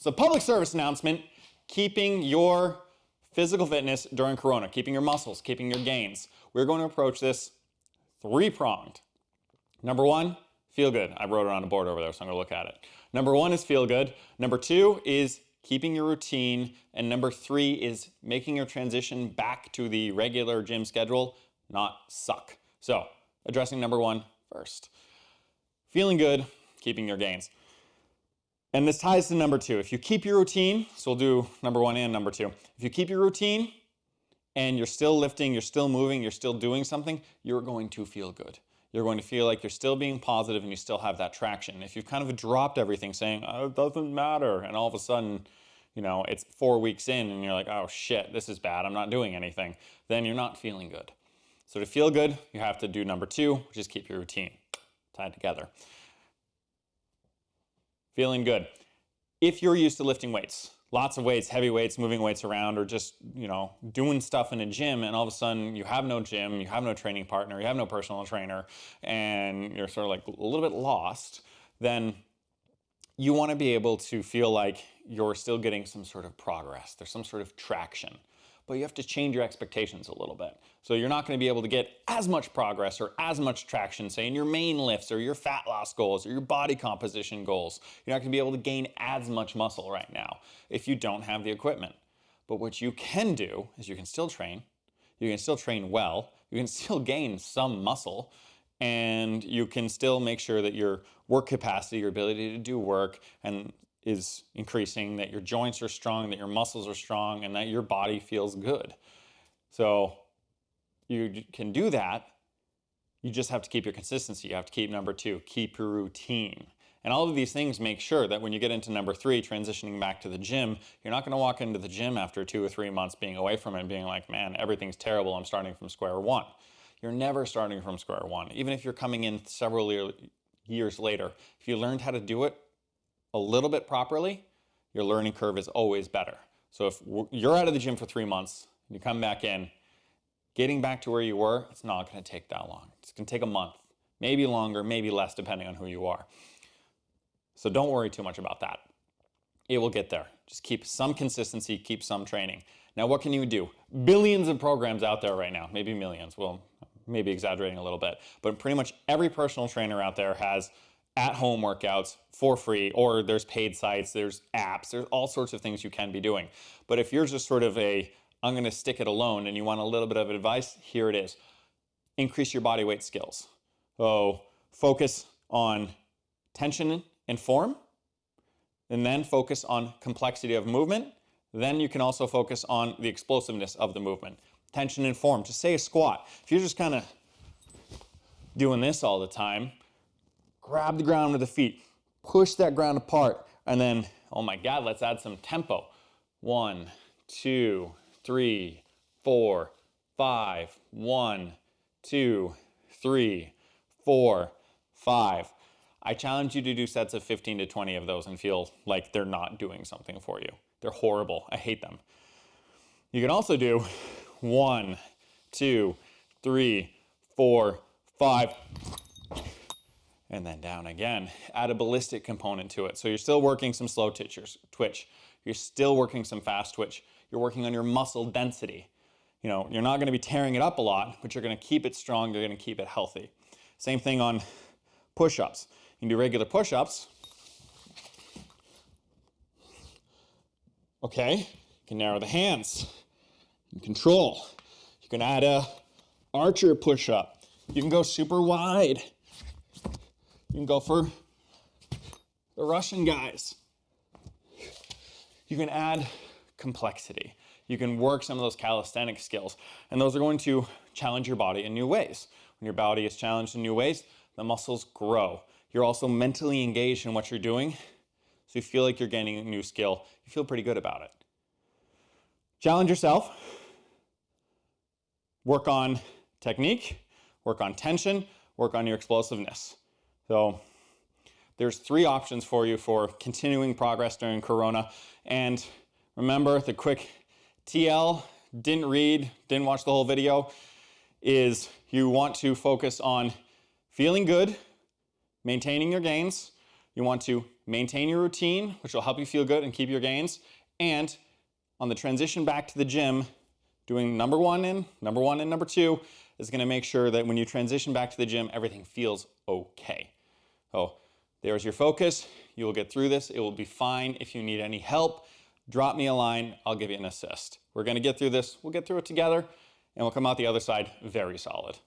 So public service announcement, keeping your physical fitness during Corona, keeping your muscles, keeping your gains. We're going to approach this three-pronged. Number one, feel good. I wrote it on a board over there, so I'm going to look at it. Number one is feel good. Number two is keeping your routine. And number three is making your transition back to the regular gym schedule not suck. So, addressing number one first. Feeling good, keeping your gains. And this ties to number two. If you keep your routine, so we'll do number one and number two. If you keep your routine and you're still lifting, you're still moving, you're still doing something, you're going to feel good. You're going to feel like you're still being positive and you still have that traction. If you've kind of dropped everything saying, oh, it doesn't matter, and all of a sudden, it's 4 weeks in and you're like, oh shit, this is bad, I'm not doing anything, then you're not feeling good. So to feel good, you have to do number two, which is keep your routine tied together. Feeling good. If you're used to lifting weights, lots of weights, heavy weights, moving weights around, or just, doing stuff in a gym, and all of a sudden you have no gym, you have no training partner, you have no personal trainer, and you're sort of like a little bit lost, then you want to be able to feel like you're still getting some sort of progress. There's some sort of traction. But you have to change your expectations a little bit. So you're not going to be able to get as much progress or as much traction, say, in your main lifts or your fat loss goals or your body composition goals. You're not going to be able to gain as much muscle right now if you don't have the equipment. But what you can do is you can still train. You can still train well. You can still gain some muscle. And you can still make sure that your work capacity, your ability to do work, is increasing, that your joints are strong, that your muscles are strong, and that your body feels good. So you can do that. You just have to keep your consistency. You have to keep number two, keep your routine. And all of these things make sure that when you get into number three, transitioning back to the gym, you're not going to walk into the gym after 2 or 3 months being away from it and being like, man, everything's terrible, I'm starting from square one. You're never starting from square one. Even if you're coming in several years later, if you learned how to do it a little bit properly, your learning curve is always better. So if you're out of the gym for 3 months, you come back in, getting back to where you were, it's not going to take that long. It's going to take a month, maybe longer, maybe less, depending on who you are. So don't worry too much about that. It will get there. Just keep some consistency, keep some training. Now, what can you do? Billions of programs out there right now, maybe millions. Well, maybe exaggerating a little bit, but pretty much every personal trainer out there has at-home workouts for free, or there's paid sites, there's apps, there's all sorts of things you can be doing. But if you're just sort of I'm going to stick it alone and you want a little bit of advice, here it is. Increase your body weight skills. So focus on tension and form, and then focus on complexity of movement. Then you can also focus on the explosiveness of the movement. Tension and form. Just say a squat. If you're just kind of doing this all the time, grab the ground with the feet, push that ground apart, and then, oh my God, let's add some tempo. 1, 2, 3, 4, 5. 1, 2, 3, 4, 5. I challenge you to do sets of 15 to 20 of those and feel like they're not doing something for you. They're horrible. I hate them. You can also do 1, 2, 3, 4, 5. And then down again. Add a ballistic component to it. So you're still working some slow twitch. You're still working some fast twitch. You're working on your muscle density. You're not going to be tearing it up a lot, but you're going to keep it strong. You're going to keep it healthy. Same thing on push-ups. You can do regular push-ups. Okay, you can narrow the hands. You can control. You can add a archer push-up. You can go super wide. You can go for the Russian guys. You can add complexity. You can work some of those calisthenic skills, and those are going to challenge your body in new ways. When your body is challenged in new ways, the muscles grow. You're also mentally engaged in what you're doing, so you feel like you're gaining a new skill. You feel pretty good about it. Challenge yourself. Work on technique, work on tension, work on your explosiveness. So there's 3 options for you for continuing progress during Corona. And remember, the quick TL, didn't read, didn't watch the whole video, is you want to focus on feeling good, maintaining your gains, You want to maintain your routine, which will help you feel good and keep your gains. And on the transition back to the gym, doing number one and number two is gonna make sure that when you transition back to the gym, everything feels okay. So there's your focus. You will get through this. It will be fine. If you need any help, drop me a line. I'll give you an assist. We're gonna get through this. We'll get through it together and we'll come out the other side very solid.